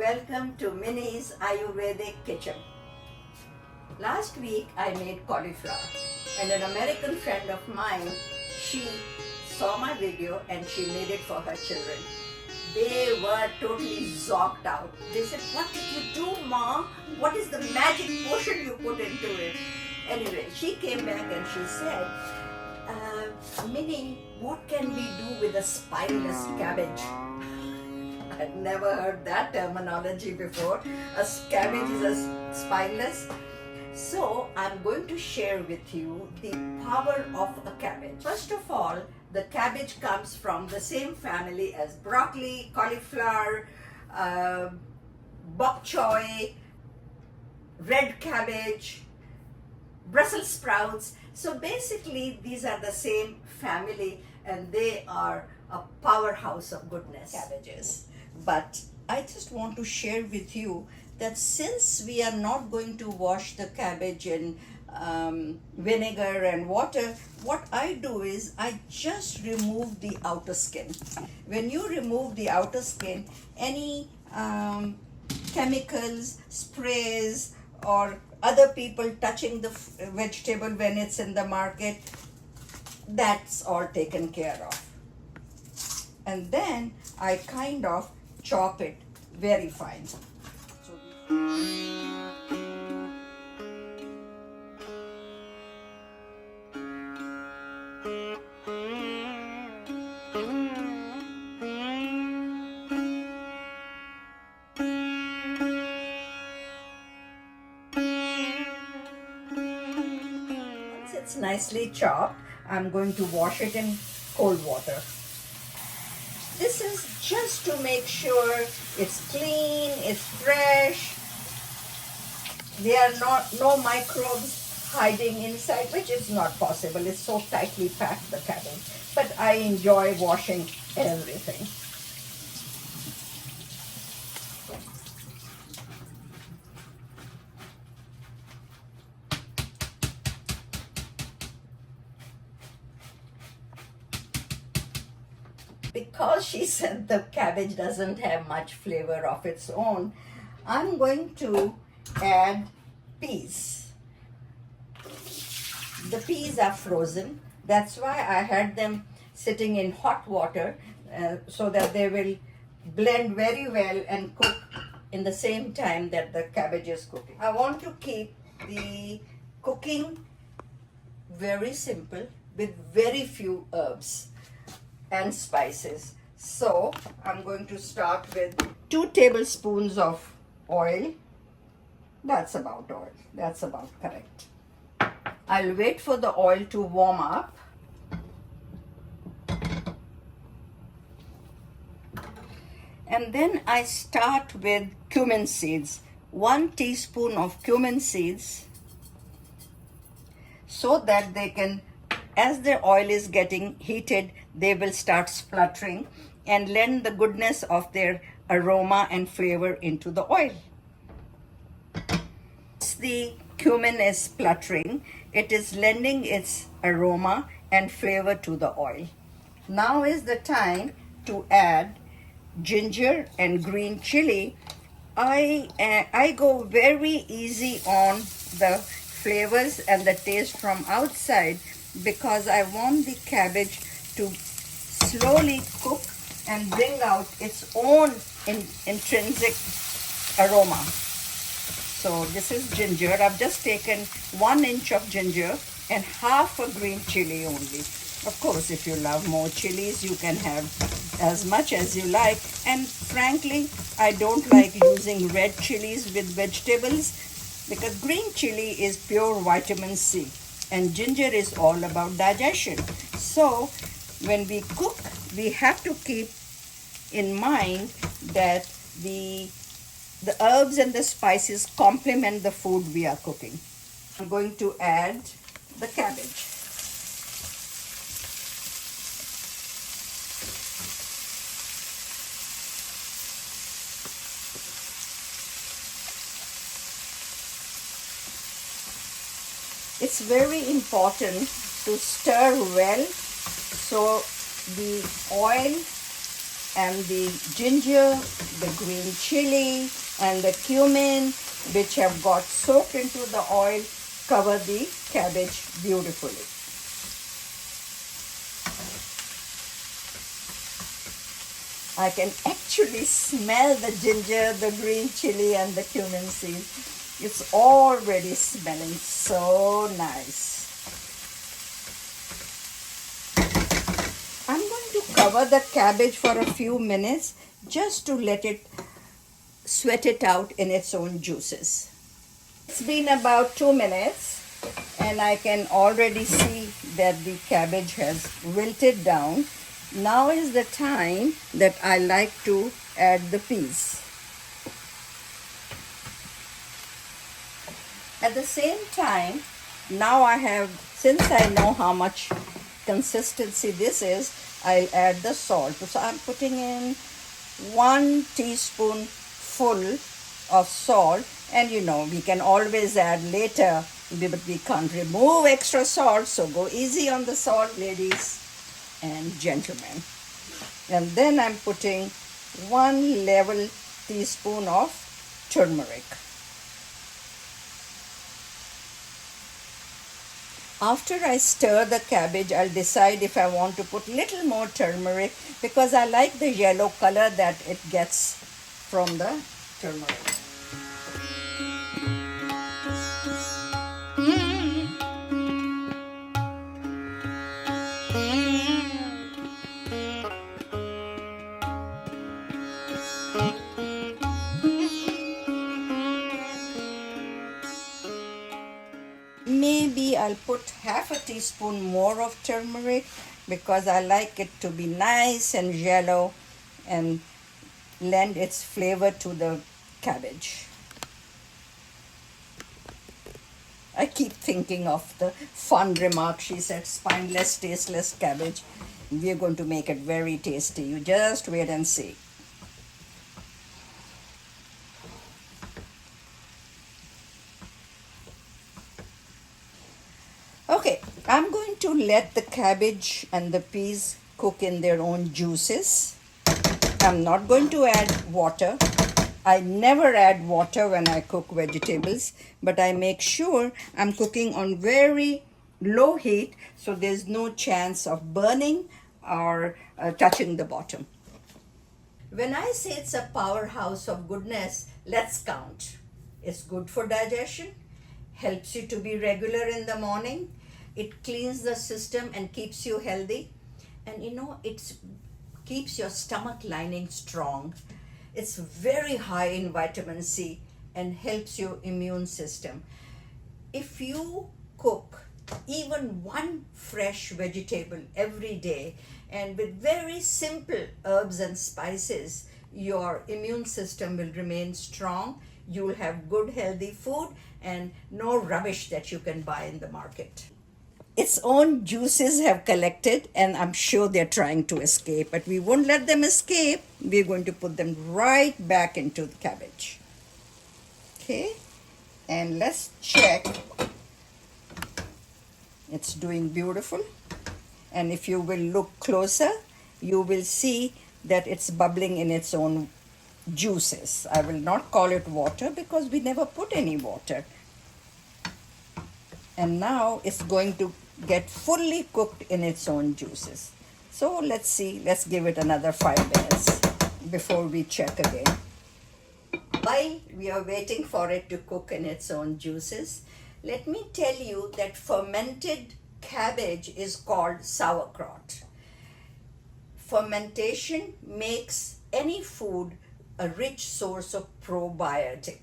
Welcome to Minnie's Ayurvedic Kitchen. Last week I made cauliflower and an American friend of mine, she saw my video and she made it for her children. They were totally zonked out. They said, "What did you do, Ma? What is the magic potion you put into it?" Anyway, she came back and she said, Minnie, what can we do with a spineless cabbage? I'd never heard that terminology before. A cabbage is a spineless. So I'm going to share with you the power of a cabbage. First of all, the cabbage comes from the same family as broccoli, cauliflower, bok choy, red cabbage, Brussels sprouts. So basically these are the same family and they are a powerhouse of goodness, cabbages. But I just want to share with you that since we are not going to wash the cabbage in vinegar and water, what I do is I just remove the outer skin. When you remove the outer skin, any chemicals, sprays, or other people touching the vegetable when it's in the market, that's all taken care of. And then I kind of chop it very fine. Once it's nicely chopped, I'm going to wash it in cold water. This is just to make sure it's clean, it's fresh. There are no microbes hiding inside, which is not possible. It's so tightly packed, the cabbage. But I enjoy washing everything. Because she said the cabbage doesn't have much flavor of its own, I'm going to add peas. The peas are frozen. That's why I had them sitting in hot water so that they will blend very well and cook in the same time that the cabbage is cooking. I want to keep the cooking very simple with very few herbs and spices. So I'm going to start with 2 tablespoons of oil. That's about oil. That's about correct. I'll wait for the oil to warm up. And then I start with cumin seeds. 1 teaspoon of cumin seeds, so that they can, as the oil is getting heated, they will start spluttering and lend the goodness of their aroma and flavor into the oil. As the cumin is spluttering, it is lending its aroma and flavor to the oil. Now is the time to add ginger and green chili. I go very easy on the flavors and the taste from outside because I want the cabbage to slowly cook and bring out its own intrinsic aroma. So this is ginger. I've just taken 1 inch of ginger and half a green chili only. Of course, if you love more chilies, you can have as much as you like. And frankly, I don't like using red chilies with vegetables because green chili is pure vitamin C and ginger is all about digestion. So when we cook, we have to keep in mind that the herbs and the spices complement the food we are cooking. I'm going to add the cabbage. It's very important to stir well so the oil and the ginger, the green chili, and the cumin, which have got soaked into the oil, cover the cabbage beautifully. I can actually smell the ginger, the green chili, and the cumin seed. It's already smelling so nice. I'm going to cover the cabbage for a few minutes just to let it sweat it out in its own juices. It's been about 2 minutes and I can already see that the cabbage has wilted down. Now is the time that I like to add the peas. At the same time, now since I know how much consistency this is, I'll add the salt. So I'm putting in 1 teaspoon full of salt, and we can always add later, but we can't remove extra salt, so go easy on the salt, ladies and gentlemen. And then I'm putting 1 level teaspoon of turmeric. After I stir the cabbage, I'll decide if I want to put little more turmeric because I like the yellow color that it gets from the turmeric. Maybe I'll put half a teaspoon more of turmeric because I like it to be nice and yellow and lend its flavor to the cabbage. I keep thinking of the fun remark she said, spineless, tasteless cabbage. We're going to make it very tasty. You just wait and see. Okay, I'm going to let the cabbage and the peas cook in their own juices. I'm not going to add water. I never add water when I cook vegetables, but I make sure I'm cooking on very low heat so there's no chance of burning or touching the bottom. When I say it's a powerhouse of goodness, let's count. It's good for digestion, helps you to be regular in the morning, it cleans the system and keeps you healthy, and it keeps your stomach lining strong. It's very high in vitamin C and helps your immune system. If you cook even 1 fresh vegetable every day and with very simple herbs and spices, your immune system will remain strong. You'll have good healthy food and no rubbish that you can buy in the market. Its own juices have collected and I'm sure they're trying to escape, but we won't let them escape. We're going to put them right back into the cabbage. Okay, and let's check. It's doing beautiful, and if you will look closer, you will see that it's bubbling in its own juices. I will not call it water because we never put any water. And now it's going to get fully cooked in its own juices. So let's see, let's give it another 5 minutes before we check again. While we are waiting for it to cook in its own juices, let me tell you that fermented cabbage is called sauerkraut. Fermentation makes any food a rich source of probiotic.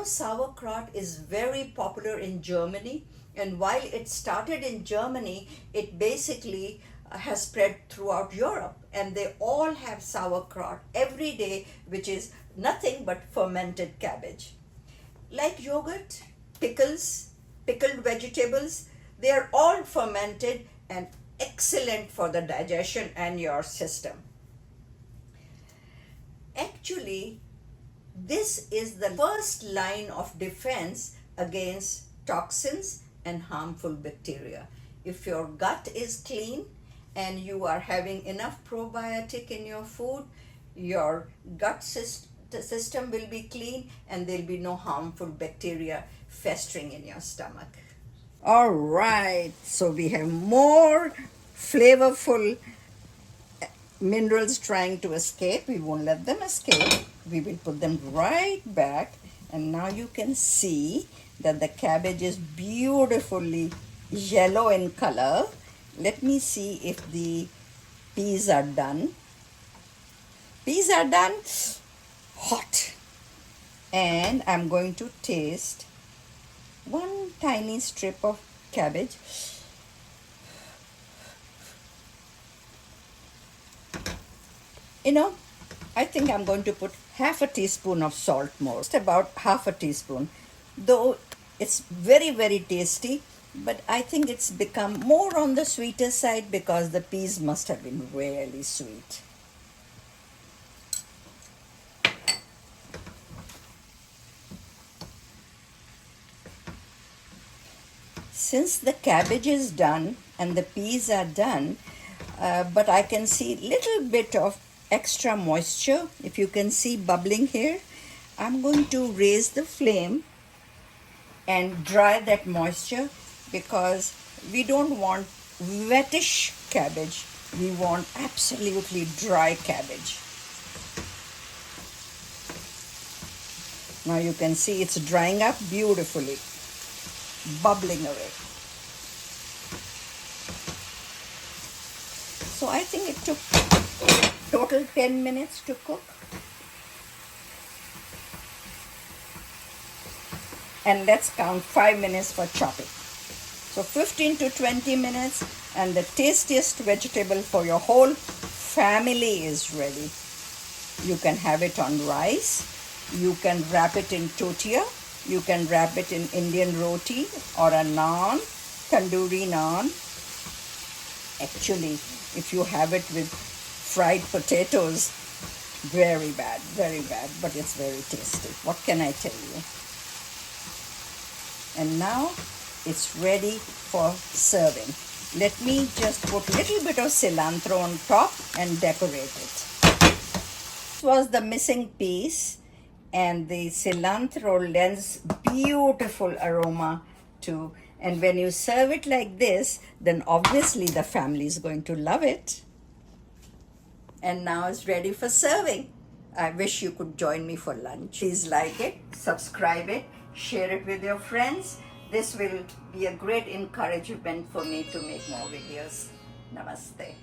Sauerkraut is very popular in Germany, and while it started in Germany, it basically has spread throughout Europe, and they all have sauerkraut every day, which is nothing but fermented cabbage. Like yogurt, pickles, pickled vegetables, they are all fermented and excellent for the digestion and your system. Actually, this is the first line of defense against toxins and harmful bacteria. If your gut is clean and you are having enough probiotic in your food, your system will be clean and there'll be no harmful bacteria festering in your stomach. All right, so we have more flavorful minerals trying to escape. We won't let them escape. We will put them right back, and now you can see that the cabbage is beautifully yellow in color. Let me see if the peas are done. Peas are done. Hot. And I'm going to taste one tiny strip of cabbage. You know, I think I'm going to put half a teaspoon of salt more, just about half a teaspoon. Though it's very, very tasty, but I think it's become more on the sweeter side because the peas must have been really sweet. Since the cabbage is done and the peas are done, but I can see little bit of extra moisture, if you can see bubbling here, I'm going to raise the flame and dry that moisture because we don't want wettish cabbage. We want absolutely dry cabbage. Now you can see it's drying up beautifully, bubbling away. So I think it took total 10 minutes to cook. And let's count 5 minutes for chopping. So 15 to 20 minutes and the tastiest vegetable for your whole family is ready. You can have it on rice. You can wrap it in tortilla. You can wrap it in Indian roti or a naan, tandoori naan. Actually, if you have it with fried potatoes, very bad, but it's very tasty. What can I tell you? And now it's ready for serving. Let me just put a little bit of cilantro on top and decorate it. This was the missing piece, and the cilantro lends beautiful aroma to, and when you serve it like this, then obviously the family is going to love it. And now it's ready for serving. I wish you could join me for lunch. Please like it, subscribe it, share it with your friends. This will be a great encouragement for me to make more videos. Namaste.